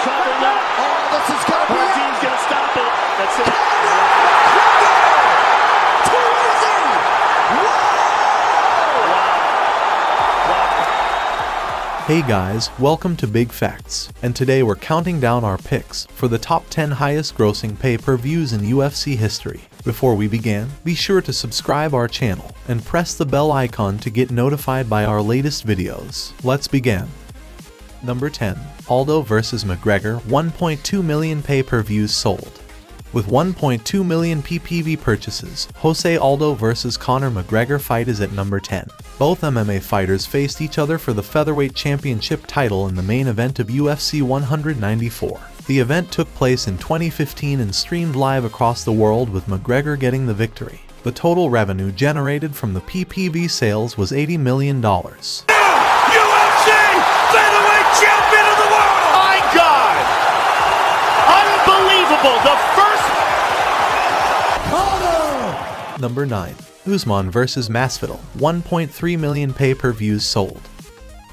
covering up. Oh, this is going to be it. Team's going to stop it. That's it. Too easy. Hey guys, welcome to Big Facts, and today we're counting down our picks for the top 10 highest grossing pay-per-views in UFC history. Before we begin, be sure to subscribe our channel and press the bell icon to get notified by our latest videos. Let's begin. Number 10. Aldo vs. McGregor, 1.2 million pay-per-views sold. With 1.2 million PPV purchases, Jose Aldo vs. Conor McGregor fight is at number 10. Both MMA fighters faced each other for the featherweight championship title in the main event of UFC 194. The event took place in 2015 and streamed live across the world, with McGregor getting the victory. The total revenue generated from the PPV sales was $80 million. UFC featherweight champion of the world! My God! Unbelievable! The first... Number 9. Usman vs. Masvidal, 1.3 million pay-per-views sold.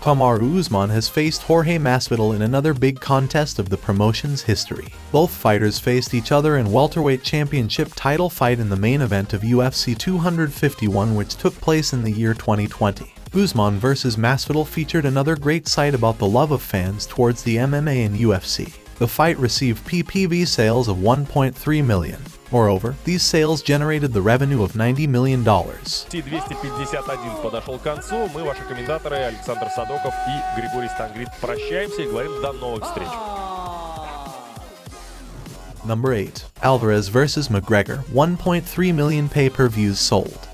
Kamaru Usman has faced Jorge Masvidal in another big contest of the promotion's history. Both fighters faced each other in welterweight championship title fight in the main event of UFC 251, which took place in the year 2020. Usman vs. Masvidal featured another great sight about the love of fans towards the MMA and UFC. The fight received PPV sales of 1.3 million. Moreover, these sales generated the revenue of $90 million. T251 подошел к концу. Мы, ваши комментаторы, Александр Садоков и Григорий Стангрид, прощаемся и говорим до новых встреч. Number 8. Alvarez vs. McGregor, 1.3 million pay-per-views sold.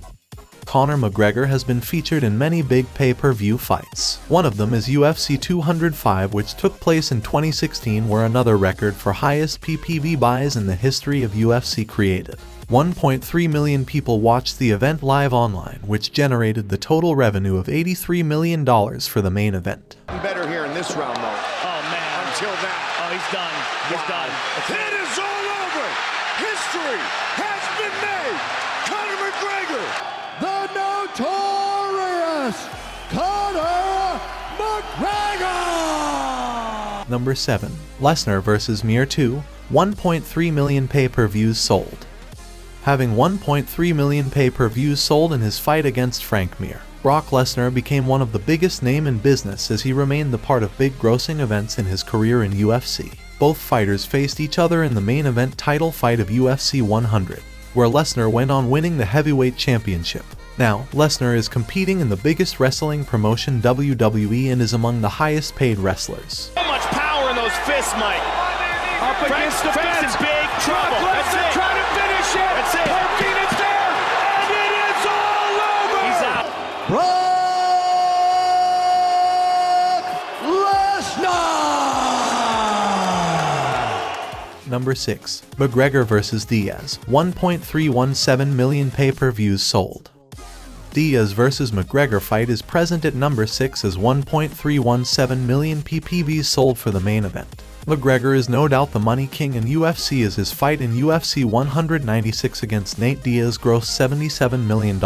Conor McGregor has been featured in many big pay-per-view fights. One of them is UFC 205, which took place in 2016, where another record for highest PPV buys in the history of UFC created. 1.3 million people watched the event live online, which generated the total revenue of $83 million for the main event. Better here in this round, though. Oh, man. Until then. Oh, he's done. He's done. It is all over. History has been made. Conor McGregor, the notorious Conor McGregor. Number 7. Lesnar vs. Mir 2, 1.3 million pay-per-views sold. Having 1.3 million pay-per-views sold in his fight against Frank Mir, Brock Lesnar became one of the biggest name in business, as he remained the part of big grossing events in his career in UFC. Both fighters faced each other in the main event title fight of UFC 100, where Lesnar went on winning the heavyweight championship. Now, Lesnar is competing in the biggest wrestling promotion, WWE, and is among the highest paid wrestlers. So much power in those fists, Mike. Up against the fence. In big trouble. That's it. Trying to finish it. That's it. Poking it there. And it is all over. He's out. Brock Lesnar. Number 6. McGregor vs. Diaz, 1.317 million pay-per-views sold. Diaz vs. McGregor fight is present at number 6 as 1.317 million PPVs sold for the main event. McGregor is no doubt the money king, and UFC, as his fight in UFC 196 against Nate Diaz grossed $77 million.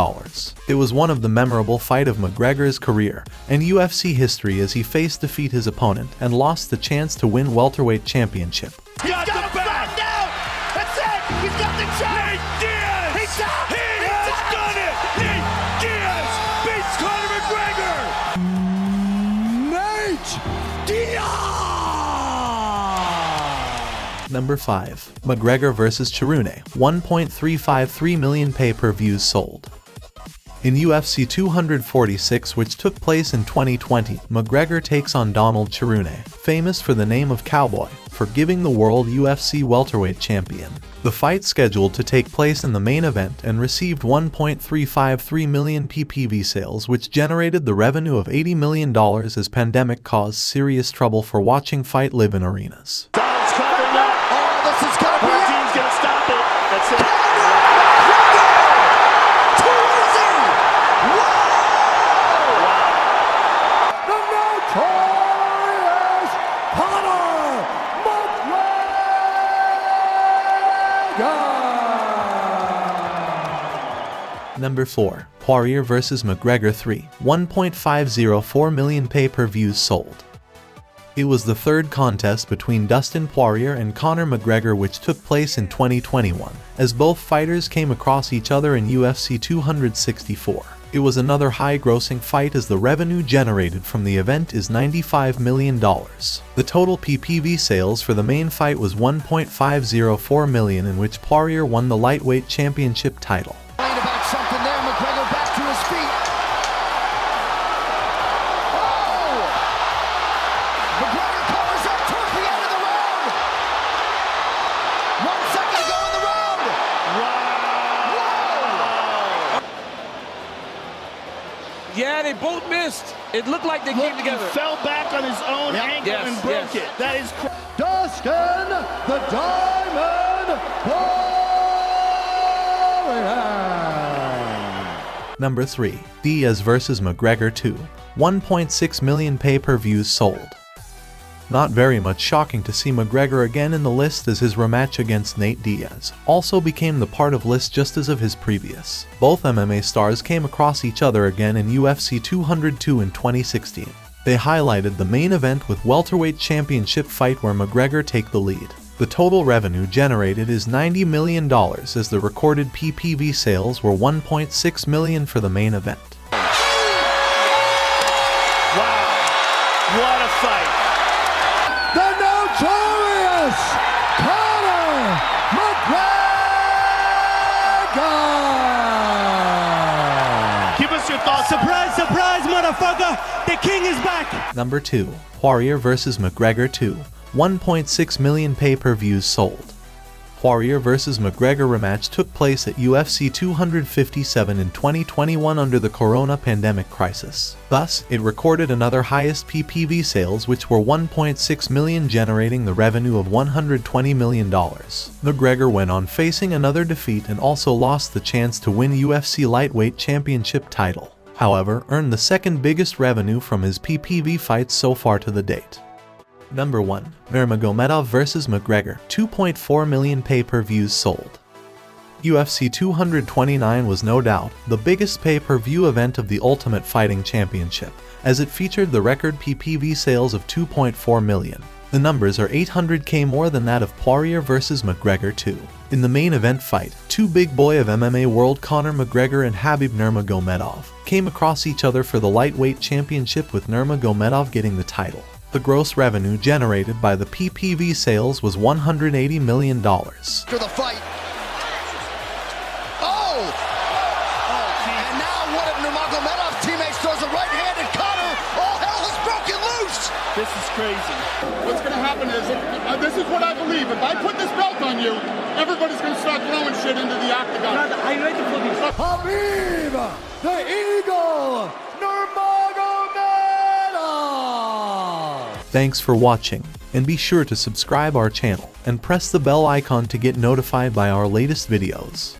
It was one of the memorable fight of McGregor's career and UFC history, as he faced defeat his opponent and lost the chance to win welterweight championship. He's got the back. Down. That's it. He's got the chance. Nate Diaz. He's down. He's done it. Nate Diaz beats Conor McGregor. Nate Diaz. Number 5. McGregor vs. Cerrone, 1.353 million pay-per-views sold. In UFC 246, which took place in 2020, McGregor takes on Donald Cerrone, famous for the name of Cowboy, for giving the world UFC welterweight champion. The fight scheduled to take place in the main event and received 1.353 million PPV sales, which generated the revenue of $80 million, as pandemic caused serious trouble for watching fight live in arenas. Donald's covering up. Oh, this is going to be it. Team's going to stop it. That's it. Too easy. The notorious Conor McGregor. Number 4. Poirier vs. McGregor 3, 1.504 million pay-per-views sold. It was the third contest between Dustin Poirier and Conor McGregor, which took place in 2021, as both fighters came across each other in UFC 264. It was another high-grossing fight as the revenue generated from the event is $95 million. The total PPV sales for the main fight was $1.504 million, in which Poirier won the lightweight championship title. About something there, McGregor back to his feet. Oh! McGregor covers up towards the end of the round. 1 second to go in the round. Whoa! Yeah, they both missed. It looked like they came together. He fell back on his own ankle and broke it. That is Dustin the Diamond Poirier. Number 3. Diaz vs. McGregor 2. 1.6 million pay-per-views sold. Not very much shocking to see McGregor again in the list, as his rematch against Nate Diaz also became the part of list just as of his previous. Both MMA stars came across each other again in UFC 202 in 2016. They highlighted the main event with welterweight championship fight where McGregor take the lead. The total revenue generated is $90 million, as the recorded PPV sales were $1.6 million for the main event. Wow. What a fight. The notorious Conor McGregor. Give us your thoughts. Surprise, surprise, motherfucker. The king is back. Number 2. Poirier vs. McGregor 2. 1.6 million pay-per-views sold. Poirier vs. McGregor rematch took place at UFC 257 in 2021 under the corona pandemic crisis. Thus, it recorded another highest PPV sales, which were 1.6 million, generating the revenue of $120 million. McGregor went on facing another defeat and also lost the chance to win UFC lightweight championship title. However, earned the second biggest revenue from his PPV fights so far to the date. Number 1. Nurmagomedov vs. McGregor. 2.4 million pay-per-views sold. UFC 229 was no doubt the biggest pay-per-view event of the Ultimate Fighting Championship, as it featured the record PPV sales of 2.4 million. The numbers are 800k more than that of Poirier vs. McGregor 2. In the main event fight, two big boy of MMA world Conor McGregor and Khabib Nurmagomedov came across each other for the lightweight championship, with Nurmagomedov getting the title. The gross revenue generated by the PPV sales was $180 million. After the fight. Oh! And now one of Nurmagomedov's teammates throws a right hand at Conor. All hell has broken loose! This is crazy. What's going to happen is, this is what I believe, if I put this belt on you, everybody's going to start throwing shit into the octagon. I'm ready for this. Khabib, the Eagle, Nurmagomedov! Thanks for watching, and be sure to subscribe our channel and press the bell icon to get notified by our latest videos.